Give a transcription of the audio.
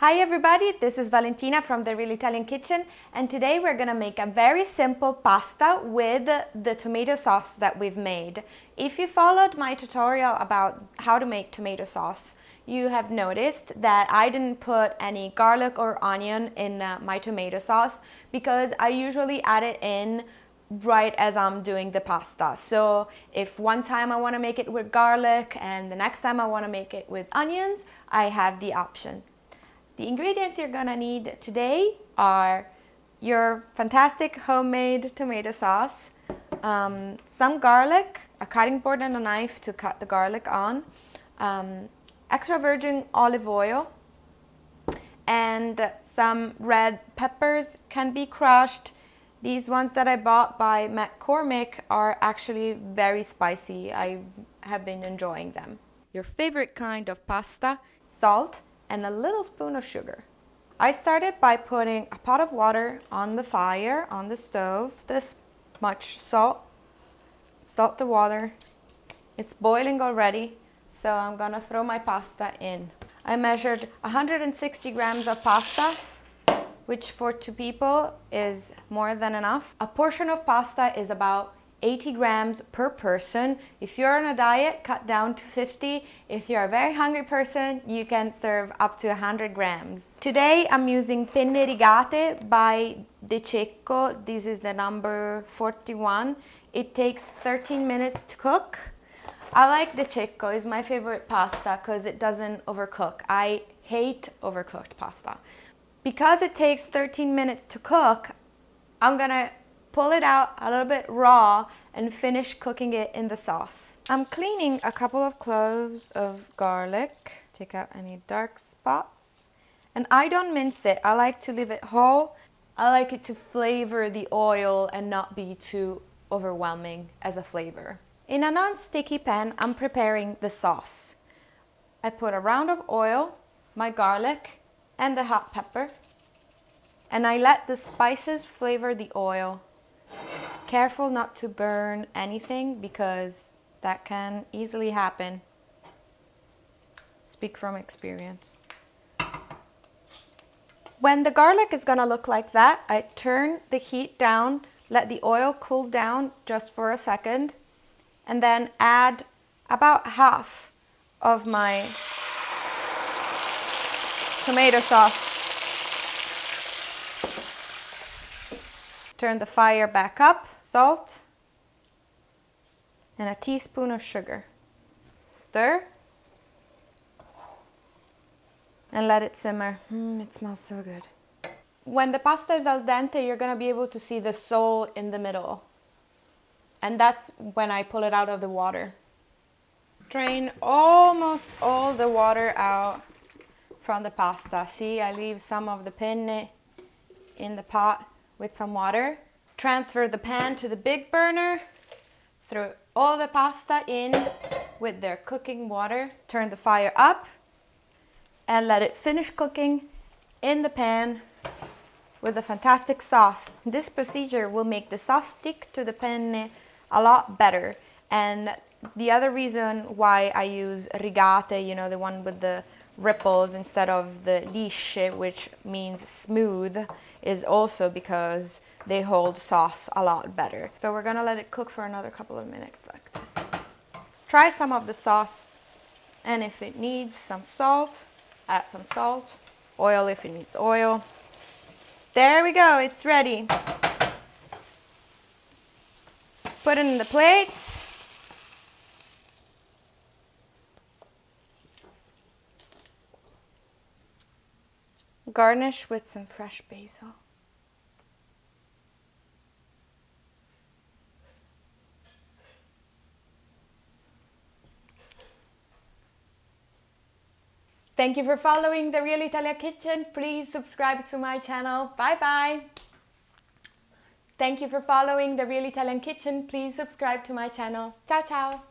Hi everybody, this is Valentina from The Real Italian Kitchen, and today we're gonna make a very simple pasta with the tomato sauce that we've made. If you followed my tutorial about how to make tomato sauce, you have noticed that I didn't put any garlic or onion in my tomato sauce because I usually add it in right as I'm doing the pasta. So if one time I want to make it with garlic and the next time I want to make it with onions, I have the option. The ingredients you're gonna need today are your fantastic homemade tomato sauce, some garlic, a cutting board and a knife to cut the garlic on, extra virgin olive oil, and some red peppers can be crushed. These ones that I bought by McCormick are actually very spicy. I have been enjoying them. Your favorite kind of pasta, salt, and a little spoon of sugar. I started by putting a pot of water on the fire, on the stove. This much salt. Salt the water. It's boiling already, so I'm gonna throw my pasta in. I measured 160 grams of pasta, which for 2 people is more than enough. A portion of pasta is about 80 grams per person. If you're on a diet, cut down to 50. If you're a very hungry person, you can serve up to 100 grams. Today I'm using penne rigate by De Cecco. This is the number 41. It takes 13 minutes to cook. I like De Cecco, it's my favorite pasta because it doesn't overcook. I hate overcooked pasta. Because it takes 13 minutes to cook, I'm gonna pull it out a little bit raw and finish cooking it in the sauce. I'm cleaning a couple of cloves of garlic, take out any dark spots, and I don't mince it. I like to leave it whole. I like it to flavor the oil and not be too overwhelming as a flavor. In a non-sticky pan, I'm preparing the sauce. I put a round of oil, my garlic, and the hot pepper, and I let the spices flavor the oil. Careful not to burn anything because that can easily happen. Speak from experience. When the garlic is gonna look like that, I turn the heat down, let the oil cool down just for a second, and then add about half of my tomato sauce. Turn the fire back up, salt, and a teaspoon of sugar. Stir, and let it simmer. It smells so good. When the pasta is al dente, you're gonna be able to see the sole in the middle. And that's when I pull it out of the water. Drain almost all the water out from the pasta. See, I leave some of the penne in the pot with some water. Transfer the pan to the big burner. Throw all the pasta in with their cooking water. Turn the fire up and let it finish cooking in the pan with a fantastic sauce. This procedure will make the sauce stick to the penne a lot better. And the other reason why I use rigate, you know, the one with the ripples instead of the lisce, which means smooth, is also because they hold sauce a lot better. So we're gonna let it cook for another couple of minutes like this. Try some of the sauce, and if it needs some salt, add some salt. Oil if it needs oil. There we go, it's ready. Put it in the plates. Garnish with some fresh basil. Thank you for following The Real Italian Kitchen. Please subscribe to my channel. Bye bye. Thank you for following The Real Italian Kitchen. Please subscribe to my channel. Ciao ciao.